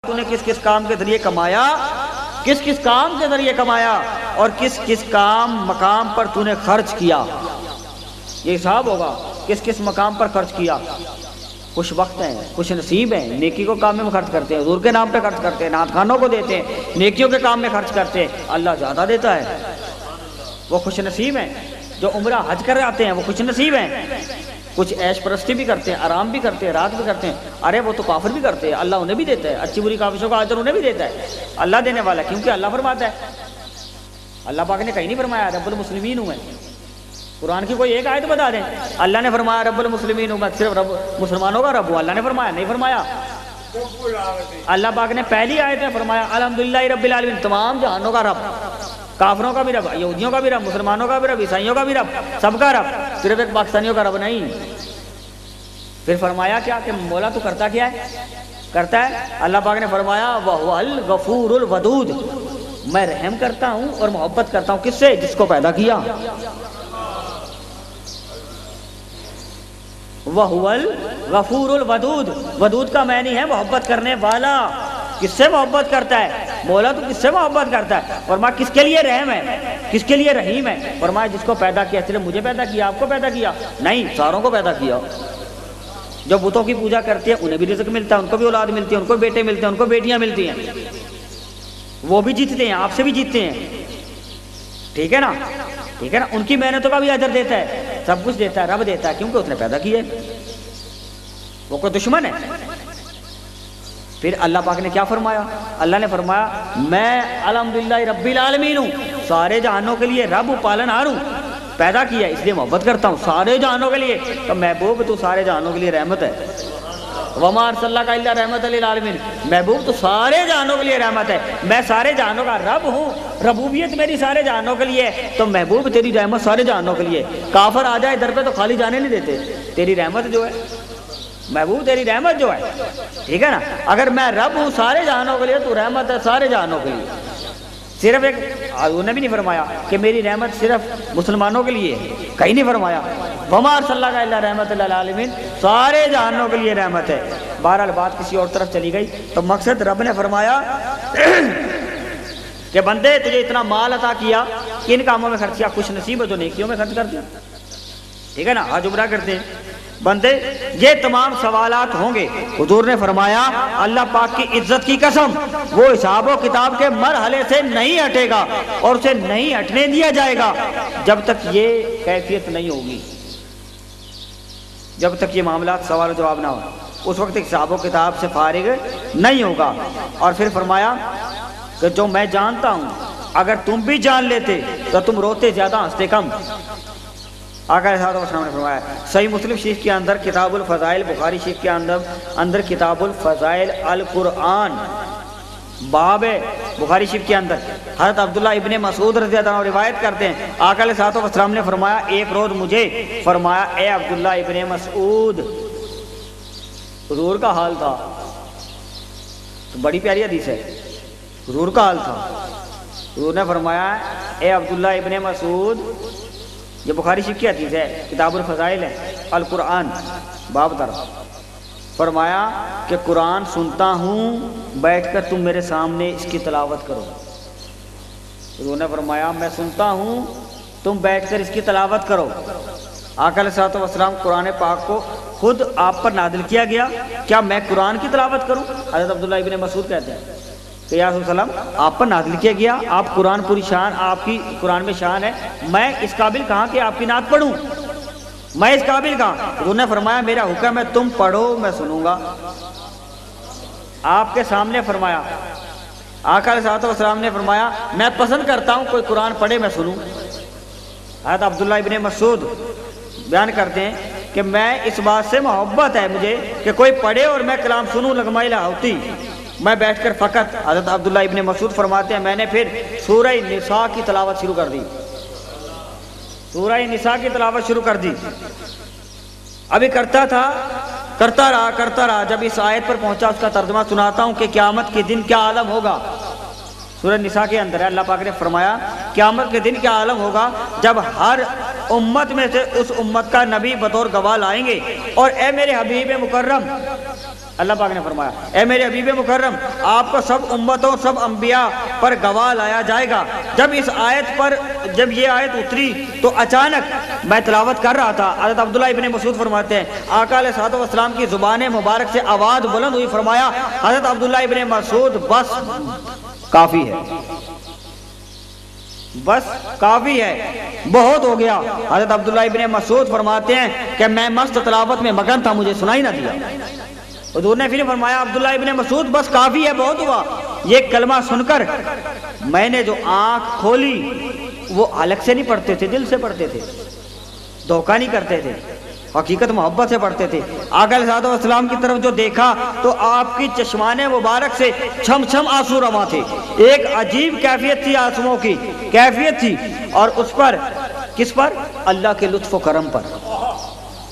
تو نے کس کس کام کے ذریعے کمایا، کس کس کام کے ذریعے کمایا، اور کس کس مقام پر تو نے خرچ کیا. یہ حساب ہوگا کس کس مقام پر خرچ کیا. کچھ وقت ہیں، کچھ نصیب ہیں، نیکی کو کام میں خرچ کرتے ہیں، حضور کے نام پہ خرچ کرتے ہیں، نعت خوانوں کو دیتے ہیں، نیکیوں کے کام میں خرچ کرتے ہیں، اللہ زیادہ دیتا ہے. وہ خوش نصیب ہیں. جو عمرہ حج کر آتے ہیں وہ خوش نصیب ہیں. کچھ عیش پرستی بھی کرتے ہیں، آرام بھی کرتے ہیں، رات بھی کرتے ہیں. ارے وہ تو کافر بھی کرتے ہیں، اللہ انہیں بھی دیتا ہے. اچھی بری کاوشوں کا اجر انہیں بھی دیتا ہے. اللہ دینے والا ہے، کیونکہ اللہ فرماتا ہے. اللہ پاک نے کہیں نہیں فرمایا رب المسلمین ہوں میں. قرآن کی کوئی ایک آیت بتا دیں اللہ نے فرمایا رب المسلمین ہوں میں، صرف رب مسلمانوں کا رب ہوں. اللہ نے فرمایا نہیں فرمایا. اللہ پاک نے پہلی آیت میں فرمایا الحمدللہ رب العالمین، تمام جہانوں کا رب، کافروں کا بھی رب، یہودیوں کا بھی رب، مسلمانوں کا بھی رب، عیسائیوں کا بھی رب، سب کا رب، صرف ایک پاکستانیوں کا رب نہیں. پھر فرمایا کیا کہ مولا تو کرتا کیا ہے؟ کرتا ہے. اللہ پاک نے فرمایا وَهُوَ الْغَفُورُ الْوَدُودُ، میں رحم کرتا ہوں اور محبت کرتا ہوں. کس سے؟ جس کو پیدا کیا. وَهُوَ الْغَفُورُ الْوَدُودُ، ودود کا معنی ہے محبت کرنے والا. کس سے محبت کرتا ہے؟ مولا تو کس سے محبت کرتا ہے؟ فرمایا کس کے لیے رحم ہے، کس کے لیے رحیم ہے؟ فرمایا جس کو پیدا کیا. صرف مجھے پیدا کیا، آپ کو پیدا کیا؟ نہیں، ساروں کو پیدا کیا. جو بتوں کی پوجا کرتے ہیں انہیں بھی رزق ملتا ہے، ان کو بھی اولاد ملتی ہے، ان کو بیٹے ملتے ہیں، ان کو بیٹیاں ملتی ہیں. وہ بھی جیتتے ہیں، آپ سے بھی جیتتے ہیں. ٹھیک ہے نا، ٹھیک ہے نا. ان کی محنتوں کا بھی اجر دیتا ہے، سب کچھ دیتا ہے، رب دیتا ہے، کیونکہ اس نے پیدا کیا ہے. وہ کوئی دشمن ہے؟ پھر اللہ پاک نے کیا فرمایا؟ اللہ نے فرمایا میں الحمدللہ رب العالمین ہوں، سارے جہانوں کے لیے رب پالن ہار ہوں. پیدا کیا اس لیے محبت کرتا ہوں سارے جہانوں کے لیے. تو محبوب تو سارے جہانوں کے لیے رحمت ہے. وما ارسلناک الا رحمۃ للعالمین، محبوب تو سارے جہانوں کے لیے رحمت ہے. میں سارے جہانوں کا رب ہوں، ربوبیت میری سارے جہانوں کے لیے. تو محبوب تیری رحمت سارے جہانوں کے لیے. کافر آ جائے در پہ تو خالی جانے نہیں دیتے. تیری رحمت جو ہے محبوب، تیری رحمت جو ہے، ٹھیک ہے نا. اگر میں رب ہوں سارے جہانوں کے لیے تو رحمت ہے سارے جہانوں کے لیے. صرف ایک انہوں نے بھی نہیں فرمایا کہ میری رحمت صرف مسلمانوں کے لیے ہے، کہیں نہیں فرمایا. وما ارسلناک الا رحمۃ للعالمین، سارے جہانوں کے لیے رحمت ہے. بہرحال بات کسی اور طرف چلی گئی. تو مقصد رب نے فرمایا کہ بندے تجھے اتنا مال عطا کیا، کن کاموں میں خرچ کیا؟ خوش نصیب ہے جو نیکیوں میں خرچ کرتے ہیں. ٹھیک ہے نا، حج عمرہ کرتے ہیں بندے. یہ تمام سوالات ہوں گے. حضور نے فرمایا اللہ پاک کی عزت کی قسم وہ حساب و کتاب کے مرحلے سے نہیں ہٹے گا اور اسے نہیں ہٹنے دیا جائے گا جب تک یہ کیفیت نہیں ہوگی، جب تک یہ معاملات سوال و جواب نہ ہو. اس وقت حساب و کتاب سے فارغ نہیں ہوگا. اور پھر فرمایا کہ جو میں جانتا ہوں اگر تم بھی جان لیتے تو تم روتے زیادہ ہنستے کم. آقا علیہ السلام نے فرمایا صحیح مسلم شریف کے اندر کتاب الفضائل، بخاری شریف کے اندر کتاب الفضائل القرآن باب ہے. بخاری شریف کے اندر حضرت عبداللہ ابن مسعود رضی اللہ عنہ روایت کرتے ہیں آقا علیہ السلام نے فرمایا ایک روز مجھے فرمایا اے عبداللہ ابن مسعود. حضور کا حال تھا، تو بڑی پیاری حدیث ہے. حضور کا حال تھا. حضور نے فرمایا اے عبداللہ ابن مسعود، یہ بخاری شریف کی حدیث ہے، کتاب الفضائل ہے، القرآن باب در. فرمایا کہ قرآن سنتا ہوں، بیٹھ کر تم میرے سامنے اس کی تلاوت کرو. حضور نے فرمایا میں سنتا ہوں، تم بیٹھ کر اس کی تلاوت کرو. آقا علیہ السلام قرآن پاک کو خود آپ پر نازل کیا گیا، کیا میں قرآن کی تلاوت کروں؟ حضرت عبداللہ ابن مسعود کہتے ہیں کہ یا رسول اللہ آپ پر نازل کیا گیا، آپ قرآن پوری شان، آپ کی قرآن میں شان ہے، میں اس قابل کہاں کہ آپ کی نعت پڑھوں؟ میں اس قابل کہاں؟ حضور نے فرمایا میرا حکم ہے تم پڑھو میں سنوں گا. آپ کے سامنے فرمایا آقا علیہ السلام نے فرمایا میں پسند کرتا ہوں کوئی قرآن پڑھے میں سنوں. حضرت عبداللہ ابن مسعود بیان کرتے ہیں کہ میں اس بات سے محبت ہے مجھے کہ کوئی پڑھے اور میں کلام سنوں لغمائی لاہوتی، میں بیٹھ کر فقط. حضرت عبداللہ ابن مسعود فرماتے ہیں میں نے پھر سورہ نساء کی تلاوت شروع کر دی. سورہ نساء کی تلاوت شروع کر دی. ابھی کرتا رہا جب اس آیت پر پہنچا اس کا ترجمہ سناتا ہوں کہ قیامت کے دن کیا عالم ہوگا. سورہ نساء کے اندر ہے اللہ پاک نے فرمایا قیامت کے دن کیا عالم ہوگا جب ہر امت میں سے اس امت کا نبی بطور گواہ لائیں گے اور اے میرے حبیب مکرم اللہ پاک نے فرمایا اے میرے حبیب مکرم آپ کو سب امتوں سب انبیاء پر گواہ لایا جائے گا۔ جب یہ آیت اتری تو اچانک میں تلاوت کر رہا تھا، حضرت عبداللہ ابن مسعود فرماتے ہیں آقا علیہ الصلوۃ والسلام کی زبان مبارک سے آواز بلند ہوئی، فرمایا حضرت عبداللہ ابن مسعود بس کافی ہے، بس کافی ہے، بہت ہو گیا۔ حضرت عبداللہ ابن مسعود فرماتے ہیں کہ میں مست تلاوت میں مگن تھا، مجھے سنائی نہ دیا۔ حضور نے پھر فرمایا عبداللہ ابن مسعود بس کافی ہے، بہت ہوا۔ یہ کلمہ سن کر میں نے جو آنکھ کھولی وہ حلق سے نہیں پڑھتے تھے، دل سے پڑھتے تھے، دھوکہ نہیں کرتے تھے، حقیقت محبت سے پڑھتے تھے۔ آقا علیہ الصلوۃ والسلام کی طرف جو دیکھا تو آپ کی چشمان مبارک سے چھم چھم آنسو رواں تھے، ایک عجیب کیفیت تھی، آنسوؤں کی کیفیت تھی، اور اس پر کس پر؟ اللہ کے لطف و کرم پر،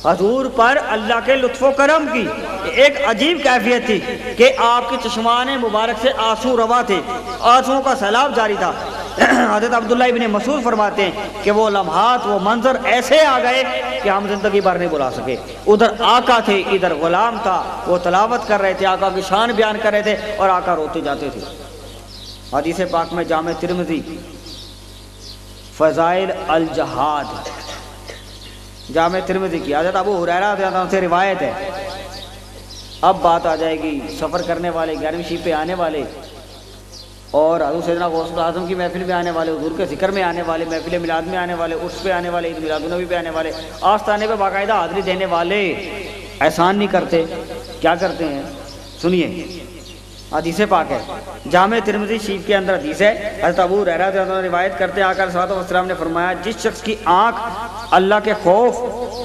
حضور پر اللہ کے لطف و کرم کی ایک عجیب کیفیت تھی کہ آپ کی چشمان مبارک سے آنسو رواں تھے، آنسوؤں کا سیلاب جاری تھا۔ حضرت عبداللہ ابن مسعود فرماتے ہیں کہ وہ لمحات وہ منظر ایسے آ گئے کہ ہم زندگی بھر نہیں بلا سکے۔ ادھر آقا تھے، ادھر غلام تھا، وہ تلاوت کر رہے تھے، آقا کی شان بیان کر رہے تھے اور آقا روتے جاتے تھے۔ حدیث پاک میں جامع ترمذی فضائل الجہاد، جامع ترمذی کی حضرت ابو ہریرہ رضی اللہ عنہ سے روایت ہے۔ اب بات آ جائے گی سفر کرنے والے، 11ویں شب پہ آنے والے، اور حضور سیدنا غوث اعظم کی محفل میں آنے والے، حضور کے ذکر میں آنے والے، محفل میلاد میں آنے والے، عرس پہ آنے والے، عید میلاد النبی پہ آنے والے، آستانے پہ باقاعدہ حاضری دینے والے احسان نہیں کرتے، کیا کرتے ہیں؟ سنیے، حدیث پاک ہے، جامع ترمذی شریف کے اندر حدیث ہے، حضرت ابو ہریرہ رضی اللہ عنہ روایت کرتے ہیں آقا علیہ الصلوۃ والسلام نے فرمایا جس شخص کی آنکھ اللہ کے خوف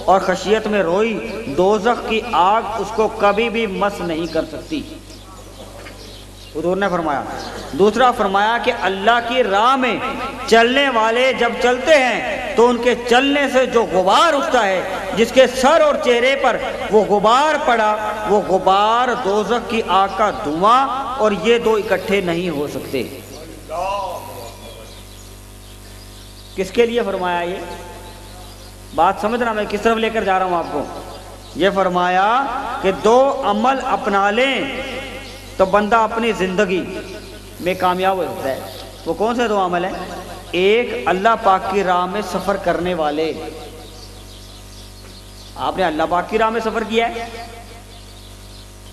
اور خشیت میں روئی، دوزخ کی آگ اس کو کبھی بھی مس نہیں کر سکتی، حضور نے فرمایا۔ دوسرا فرمایا کہ اللہ کی راہ میں چلنے والے جب چلتے ہیں تو ان کے چلنے سے جو غبار اٹھتا ہے، جس کے سر اور چہرے پر وہ غبار پڑا، وہ غبار دوزخ کی آگ کا دھواں، اور یہ دو اکٹھے نہیں ہو سکتے۔ کس کے لیے فرمایا؟ یہ بات سمجھنا میں کس طرف لے کر جا رہا ہوں آپ کو۔ یہ فرمایا کہ دو عمل اپنا لیں تو بندہ اپنی زندگی میں کامیاب ہو سکتا ہے۔ وہ کون سے دو عمل ہیں؟ ایک اللہ پاک کی راہ میں سفر کرنے والے، آپ نے اللہ پاک کی راہ میں سفر کیا ہے،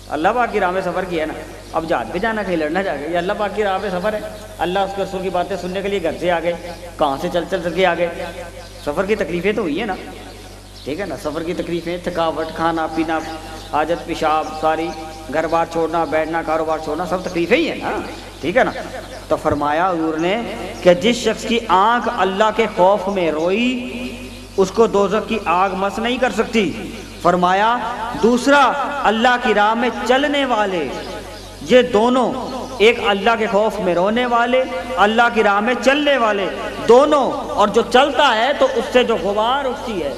اللہ پاک کی راہ میں سفر کیا ہے نا، اب جہاد پہ جانا، کہیں لڑنا جا گئے، یہ اللہ پاک کی راہ پہ سفر ہے، اللہ اس کے رسول کی باتیں سننے کے لیے گھر سے آ گئے، کہاں سے چل کے آ گئے، سفر کی تکلیفیں تو ہوئی ہیں نا، ٹھیک ہے نا، سفر کی تکلیفیں، تھکاوٹ، کھانا پینا، حاجت پیشاب، ساری گھر بار چھوڑنا، بیٹھنا، کاروبار چھوڑنا، سب تکلیفیں ہی ہیں نا، ٹھیک ہے نا۔ تو فرمایا حضور نے کہ جس شخص کی آنکھ اللہ کے خوف میں روئی اس کو دوزخ کی آگ مس نہیں کر سکتی۔ فرمایا دوسرا اللہ کی راہ میں چلنے والے، یہ دونوں، ایک اللہ کے خوف میں رونے والے، اللہ کی راہ میں چلنے والے دونوں، اور جو چلتا ہے تو اس سے جو غبار اٹھتی ہے،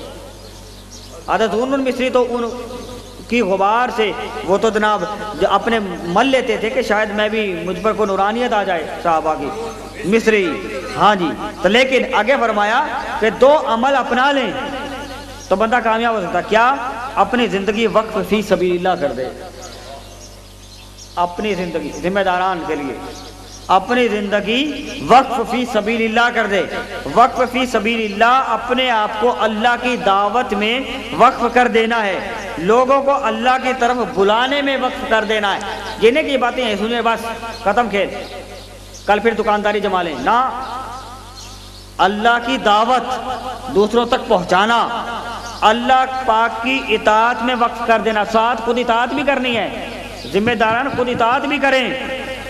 حضرت ہارون مصری تو ان کی غبار سے وہ تو جناب اپنے مل لیتے تھے کہ شاید میں بھی، مجھ پر کو نورانیت آ جائے صحابہ کی، مصری، ہاں جی، تو لیکن آگے فرمایا کہ دو عمل اپنا لیں تو بندہ کامیاب ہو سکتا۔ کیا؟ اپنی زندگی وقف فی سبیل اللہ کر دے، اپنی زندگی ذمہ داران کے لیے اپنی زندگی وقف فی سبیل اللہ کر دے۔ وقف فی سبیل اللہ اپنے آپ کو اللہ کی دعوت میں وقف کر دینا ہے، لوگوں کو اللہ کی طرف بلانے میں وقف کر دینا ہے۔ یہ نہیں کہ یہ باتیں ہیں سنیں بس ختم کھیل، کل پھر دکانداری جما لیں، نہ، اللہ کی دعوت دوسروں تک پہنچانا، اللہ پاک کی اطاعت میں وقف کر دینا، ساتھ خود اطاعت بھی کرنی ہے، ذمہ داران خود اطاعت بھی کریں،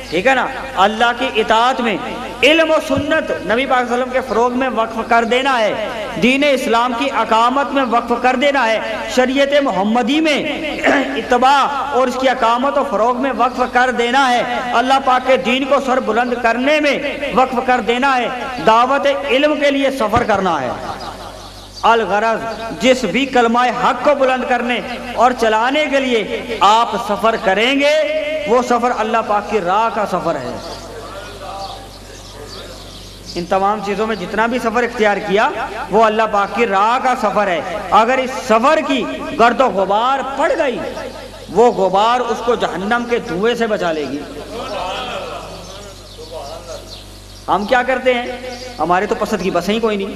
ٹھیک ہے نا، اللہ کی اطاعت میں، علم و سنت نبی پاک صلی اللہ علیہ وسلم کے فروغ میں وقف کر دینا ہے، دین اسلام کی اقامت میں وقف کر دینا ہے، شریعت محمدی میں اتباع اور اس کی اقامت و فروغ میں وقف کر دینا ہے، اللہ پاک کے دین کو سر بلند کرنے میں وقف کر دینا ہے، دعوت علم کے لیے سفر کرنا ہے۔ الغرض جس بھی کلمہ حق کو بلند کرنے اور چلانے کے لیے آپ سفر کریں گے وہ سفر اللہ پاک کی راہ کا سفر ہے۔ ان تمام چیزوں میں جتنا بھی سفر اختیار کیا وہ اللہ پاک کی راہ کا سفر ہے۔ اگر اس سفر کی گرد و غبار پڑ گئی، وہ غبار اس کو جہنم کے دھوئیں سے بچا لے گی۔ ہم کیا کرتے ہیں؟ ہمارے تو پسند کی بسیں ہی کوئی نہیں،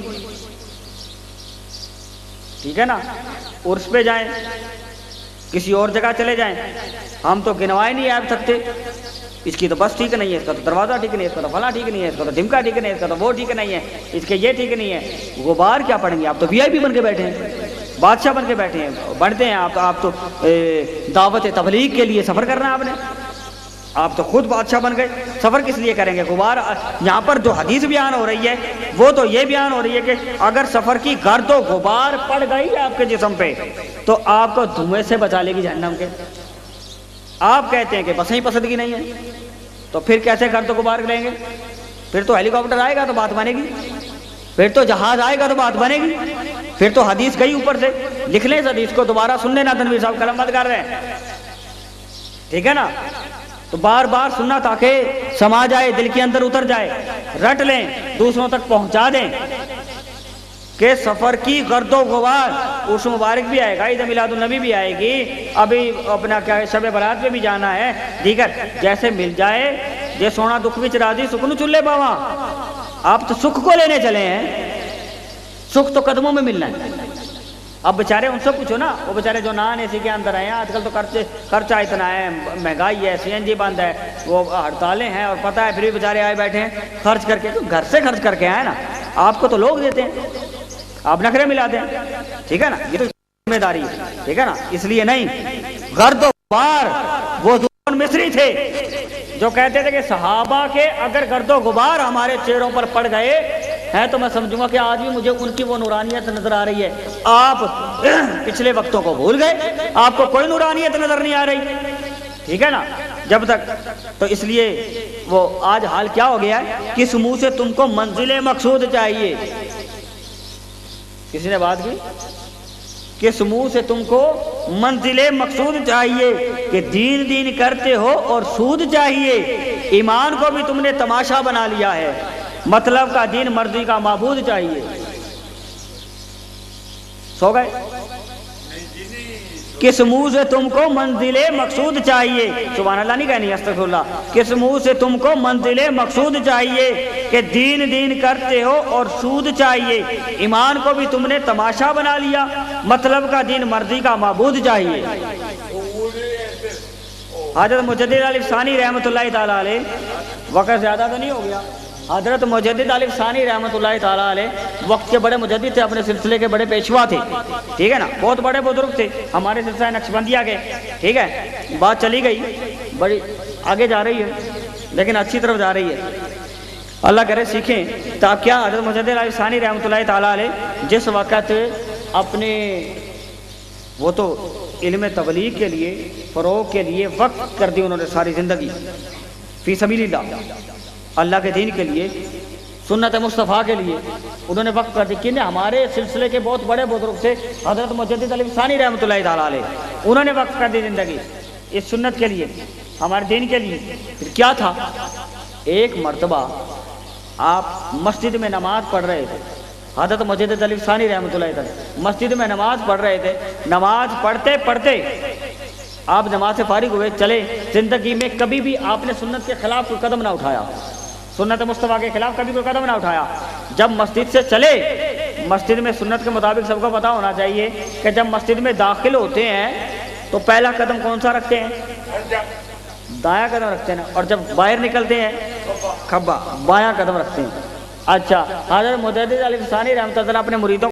ٹھیک ہے نا، عرس پہ جائیں، کسی اور جگہ چلے جائیں، ہم تو گنوائے نہیں آ سکتے، اس کی تو بس ٹھیک نہیں ہے، اس کا تو دروازہ ٹھیک نہیں ہے، اس کا تو فلاں ٹھیک نہیں ہے، اس کا تو ڈھمکا ٹھیک نہیں ہے، اس کا تو وہ ٹھیک نہیں ہے، اس کے یہ ٹھیک نہیں ہے۔ غبار کیا پڑیں گے؟ آپ تو وی آئی پی بن کے بیٹھے ہیں، بادشاہ بن کے بیٹھے ہیں، بنتے ہیں آپ تو دعوت تبلیغ کے لیے سفر کرنا ہے آپ نے، آپ تو خود بادشاہ بن گئے، سفر کس لیے کریں گے؟ غبار یہاں پر جو حدیث بیان ہو رہی ہے وہ تو یہ بیان ہو رہی ہے کہ اگر سفر کی گرد و غبار پڑ گئی ہے آپ کے جسم پہ تو آپ کو دھوئیں سے بچا لے گی جہنم کے۔ آپ کہتے ہیں کہ بس ہی پسند کی نہیں ہے، تو پھر کیسے گرد و غبار لیں گے؟ پھر تو ہیلی کاپٹر آئے گا تو بات بنے گی، پھر تو جہاز آئے گا تو بات بنے گی، پھر تو حدیث گئی اوپر سے، لکھ لیں اس حدیث کو، دوبارہ سن لینا، تنویر صاحب قلم بند کر رہے ہیں، ٹھیک ہے نا؟ تو بار بار سننا تاکہ سما جائے، دل کے اندر اتر جائے، رٹ لیں، دوسروں تک پہنچا دیں کہ سفر کی گرد و غبار، عرس مبارک بھی آئے گا، عید میلاد النبی بھی آئے گی، ابھی اپنا کیا شب برات پہ بھی جانا ہے، دیگر جیسے مل جائے، جے سونا دکھ وچ راضی سکھ نو چلے پاواں۔ آپ تو سکھ کو لینے چلے ہیں، سکھ تو قدموں میں ملنا ہے۔ اب بیچارے ان سے پوچھو نا، وہ بیچارے جو نان اے سی کے اندر ہیں، آج کل تو خرچہ اتنا ہے، مہنگائی ہے، سی این جی بند ہے، وہ ہڑتالیں ہیں، اور پتہ ہے پھر بھی بیچارے آئے بیٹھے ہیں خرچ کر کے، گھر سے خرچ کر کے آئے نا، آپ کو تو لوگ دیتے ہیں، آپ نخرے ملا دیں، ٹھیک ہے نا، یہ تو ذمہ داری ہے، ٹھیک ہے نا، اس لیے نہیں۔ گرد و غبار، وہ دون مصری تھے جو کہتے تھے کہ صحابہ کے اگر گرد و غبار ہمارے چہروں پر پڑ گئے ہیں تو میں سمجھوں گا کہ آج بھی مجھے ان کی وہ نورانیت نظر آ رہی ہے۔ آپ پچھلے وقتوں کو بھول گئے، آپ کو کوئی نورانیت نظر نہیں آ رہی، ٹھیک ہے نا، جب تک تو اس لیے وہ آج حال کیا ہو گیا ہے، کس منہ سے تم کو منزل مقصود چاہیے؟ کسی نے بات کی؟ کس منہ سے تم کو منزل مقصود چاہیے کہ دین دین کرتے ہو اور سود چاہیے، ایمان کو بھی تم نے تماشا بنا لیا ہے، مطلب کا دین مرضی کا معبود چاہیے۔ سو گئے؟ کس منہ سے تم کو منزل مقصود چاہیے، سبحان اللہ نہیں کہنی، استغفر اللہ، کس منہ سے تم کو منزل مقصود چاہیے کہ دین دین کرتے ہو اور سود چاہیے، ایمان کو بھی تم نے تماشا بنا لیا، مطلب کا دین مرضی کا معبود چاہیے۔ حضرت مجدد الف ثانی رحمۃ اللہ تعالی علیہ، وقت زیادہ تو نہیں ہو گیا، حضرت مجدد الف ثانی رحمۃ اللہ تعالی علیہ وقت کے بڑے مجدد تھے، اپنے سلسلے کے بڑے پیشوا تھے، ٹھیک ہے نا، بہت بڑے بزرگ تھے، ہمارے سلسلہ نقشبندیہ کے، ٹھیک ہے، بات چلی گئی، بڑی آگے جا رہی ہے لیکن اچھی طرف جا رہی ہے، اللہ کرے سیکھیں۔ تاکہ کیا حضرت مجدد الف ثانی رحمۃ اللہ تعالی علیہ جس وقت اپنے وہ تو علم تبلیغ کے لیے، فروغ کے لیے وقت کر دی انہوں نے، ساری زندگی فی سبیل اللہ، اللہ کے دین کے لیے، سنت مصطفیٰ کے لیے انہوں نے وقت کر دی، کہ ہمارے سلسلے کے بہت بڑے بزرگ سے حضرت مجدد الف ثانی رحمۃ اللہ تعالی علیہ، انہوں نے وقت کر دی زندگی اس سنت کے لیے، ہمارے دین کے لیے۔ پھر کیا تھا، ایک مرتبہ آپ مسجد میں نماز پڑھ رہے تھے، حضرت مجدد الف ثانی رحمۃ اللہ تعالی مسجد میں نماز پڑھ رہے تھے، نماز پڑھتے پڑھتے آپ نماز سے فارغ ہوئے، چلے، زندگی میں کبھی بھی آپ نے سنت کے خلاف کوئی قدم نہ اٹھایا، سنت مصطفیٰ کے خلاف کبھی کوئی قدم نہ اٹھایا۔ جب مسجد سے چلے، مسجد میں سنت کے مطابق سب کو پتہ ہونا چاہیے کہ جب مسجد میں داخل ہوتے ہیں تو پہلا قدم کون سا رکھتے ہیں؟ دایاں قدم رکھتے ہیں، اور جب باہر نکلتے ہیں کھبا، بایاں قدم رکھتے ہیں۔ اچھا، حضرت مجدد الف ثانی رحمۃ اللہ اپنے مریدوں